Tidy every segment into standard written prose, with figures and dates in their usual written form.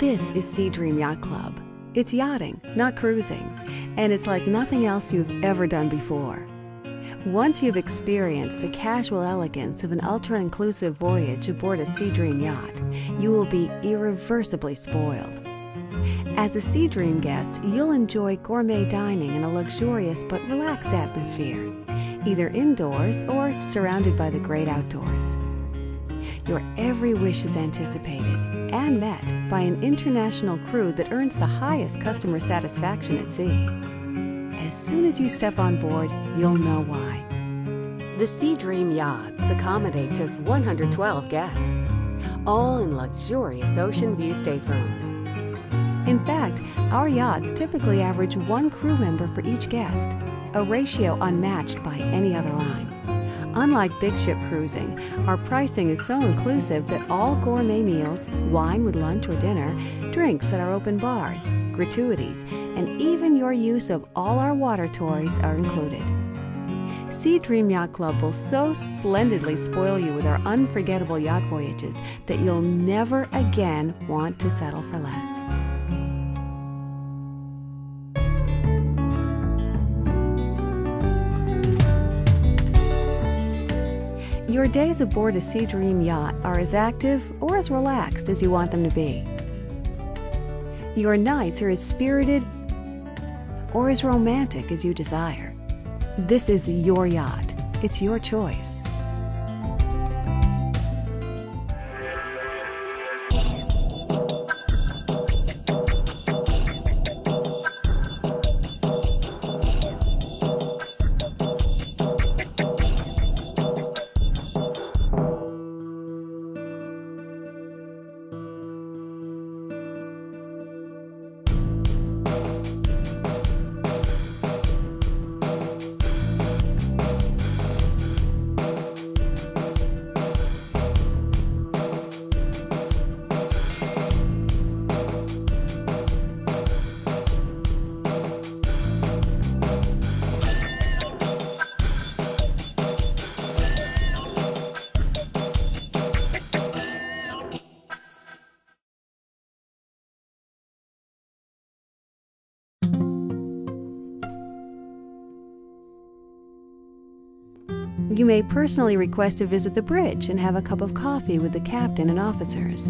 This is Seadream Yacht Club. It's yachting, not cruising, and it's like nothing else you've ever done before. Once you've experienced the casual elegance of an ultra-inclusive voyage aboard a Seadream yacht, you will be irreversibly spoiled. As a Seadream guest, you'll enjoy gourmet dining in a luxurious but relaxed atmosphere, either indoors or surrounded by the great outdoors. Your every wish is anticipated and met by an international crew that earns the highest customer satisfaction at sea. As soon as you step on board, you'll know why. The Seadream yachts accommodate just 112 guests, all in luxurious ocean view staterooms. In fact, our yachts typically average one crew member for each guest, a ratio unmatched by any other line. Unlike big ship cruising, our pricing is so inclusive that all gourmet meals, wine with lunch or dinner, drinks at our open bars, gratuities, and even your use of all our water toys are included. Seadream Yacht Club will so splendidly spoil you with our unforgettable yacht voyages that you'll never again want to settle for less. Your days aboard a Seadream yacht are as active or as relaxed as you want them to be. Your nights are as spirited or as romantic as you desire. This is your yacht. It's your choice. You may personally request to visit the bridge and have a cup of coffee with the captain and officers.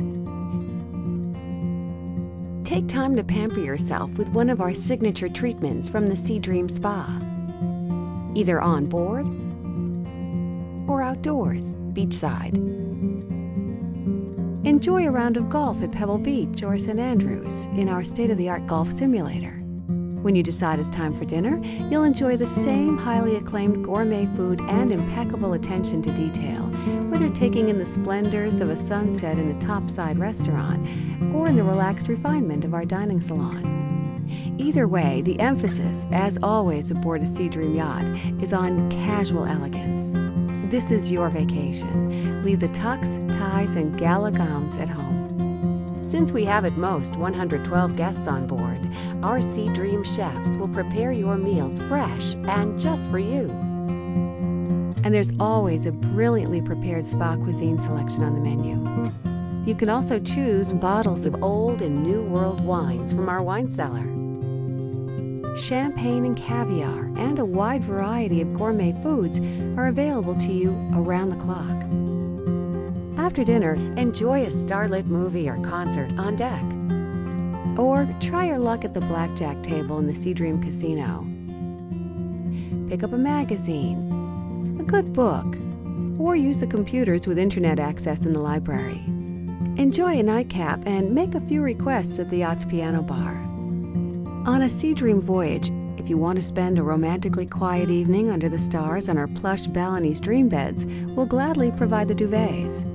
Take time to pamper yourself with one of our signature treatments from the Seadream Spa, either on board or outdoors, beachside. Enjoy a round of golf at Pebble Beach or St. Andrews in our state-of-the-art golf simulator. When you decide it's time for dinner, you'll enjoy the same highly acclaimed gourmet food and impeccable attention to detail, whether taking in the splendors of a sunset in the topside restaurant or in the relaxed refinement of our dining salon. Either way, the emphasis, as always aboard a Seadream yacht, is on casual elegance. This is your vacation. Leave the tux, ties, and gala gowns at home. Since we have at most 112 guests on board, our Seadream chefs will prepare your meals fresh and just for you. And there's always a brilliantly prepared spa cuisine selection on the menu. You can also choose bottles of old and new world wines from our wine cellar. Champagne and caviar and a wide variety of gourmet foods are available to you around the clock. After dinner, enjoy a starlit movie or concert on deck. Or try your luck at the blackjack table in the Seadream Casino. Pick up a magazine, a good book, or use the computers with internet access in the library. Enjoy a nightcap and make a few requests at the yacht's piano bar. On a Seadream voyage, if you want to spend a romantically quiet evening under the stars on our plush Balinese dream beds, we'll gladly provide the duvets.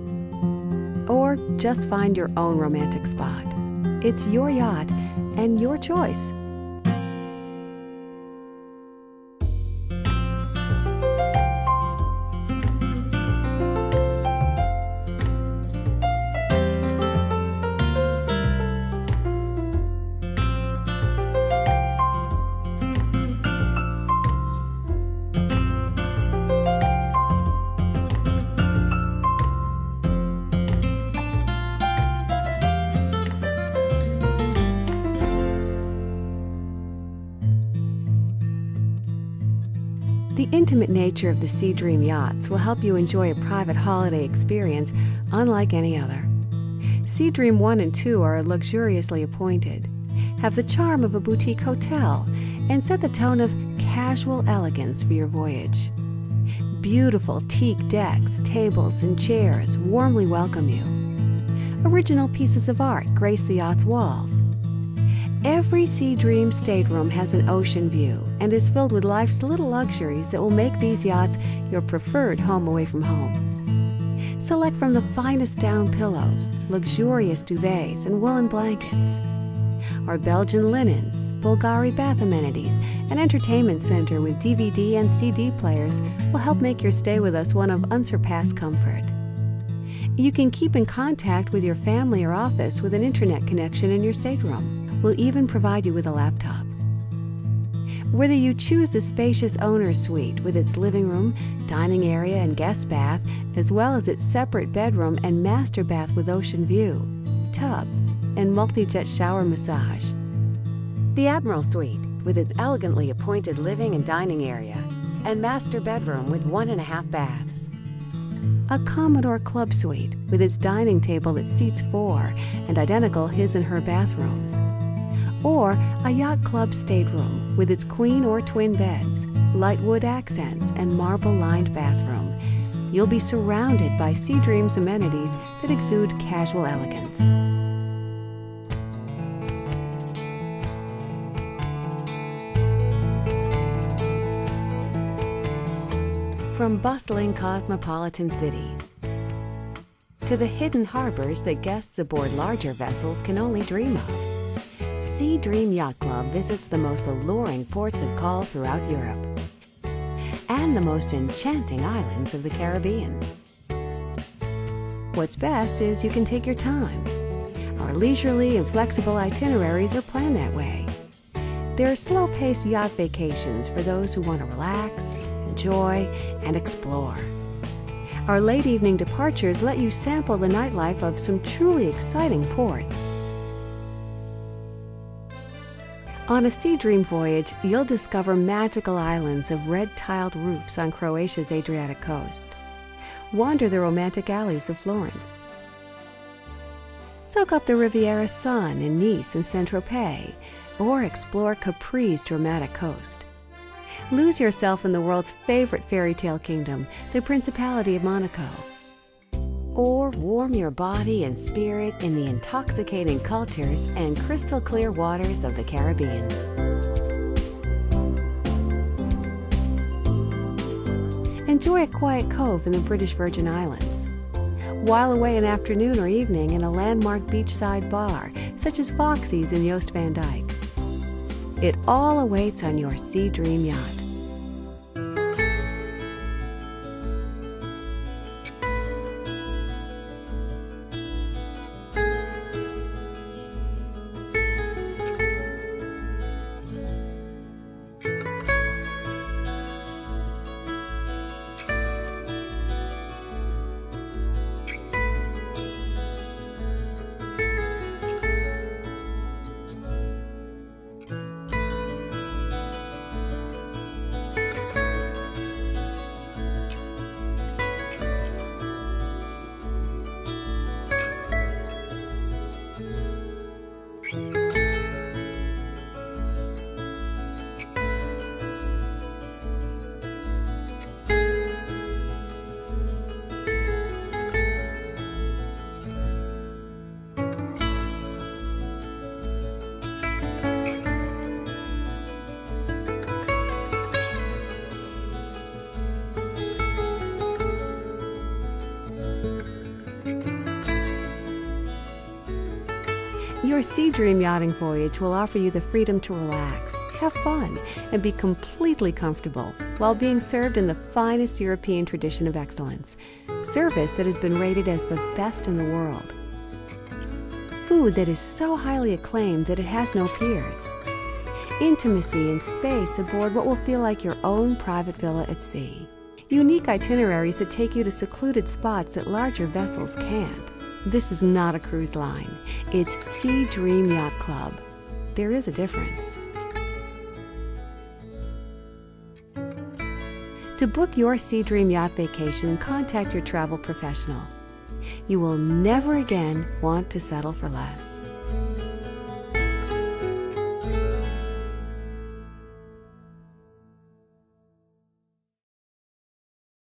Or just find your own romantic spot. It's your yacht and your choice. The intimate nature of the Seadream yachts will help you enjoy a private holiday experience unlike any other. Seadream 1 and 2 are luxuriously appointed, have the charm of a boutique hotel, and set the tone of casual elegance for your voyage. Beautiful teak decks, tables, and chairs warmly welcome you. Original pieces of art grace the yacht's walls. Every Seadream stateroom has an ocean view and is filled with life's little luxuries that will make these yachts your preferred home away from home. Select from the finest down pillows, luxurious duvets, and woolen blankets. Our Belgian linens, Bulgari bath amenities, and entertainment center with DVD and CD players will help make your stay with us one of unsurpassed comfort. You can keep in contact with your family or office with an internet connection in your stateroom. We'll even provide you with a laptop. Whether you choose the spacious owner's suite with its living room, dining area, and guest bath, as well as its separate bedroom and master bath with ocean view, tub, and multi-jet shower massage. The Admiral Suite with its elegantly appointed living and dining area, and master bedroom with 1.5 baths. A Commodore Club Suite with its dining table that seats 4 and identical his and her bathrooms. Or a Yacht Club stateroom with its queen or twin beds, light wood accents, and marble-lined bathroom. You'll be surrounded by Seadream's amenities that exude casual elegance. From bustling cosmopolitan cities to the hidden harbors that guests aboard larger vessels can only dream of, Seadream Yacht Club visits the most alluring ports of call throughout Europe and the most enchanting islands of the Caribbean. What's best is you can take your time. Our leisurely and flexible itineraries are planned that way. There are slow-paced yacht vacations for those who want to relax, enjoy, and explore. Our late evening departures let you sample the nightlife of some truly exciting ports. On a Seadream voyage, you'll discover magical islands of red-tiled roofs on Croatia's Adriatic coast. Wander the romantic alleys of Florence. Soak up the Riviera sun in Nice and Saint-Tropez, or explore Capri's dramatic coast. Lose yourself in the world's favorite fairy tale kingdom, the Principality of Monaco. Or warm your body and spirit in the intoxicating cultures and crystal clear waters of the Caribbean. Enjoy a quiet cove in the British Virgin Islands. While away an afternoon or evening in a landmark beachside bar, such as Foxy's in Joost Van Dyke. It all awaits on your Seadream yacht. Your Seadream yachting voyage will offer you the freedom to relax, have fun, and be completely comfortable while being served in the finest European tradition of excellence, service that has been rated as the best in the world. Food that is so highly acclaimed that it has no peers. Intimacy and space aboard what will feel like your own private villa at sea. Unique itineraries that take you to secluded spots that larger vessels can't. This is not a cruise line. It's Seadream Yacht Club. There is a difference. To book your Seadream Yacht vacation, contact your travel professional. You will never again want to settle for less.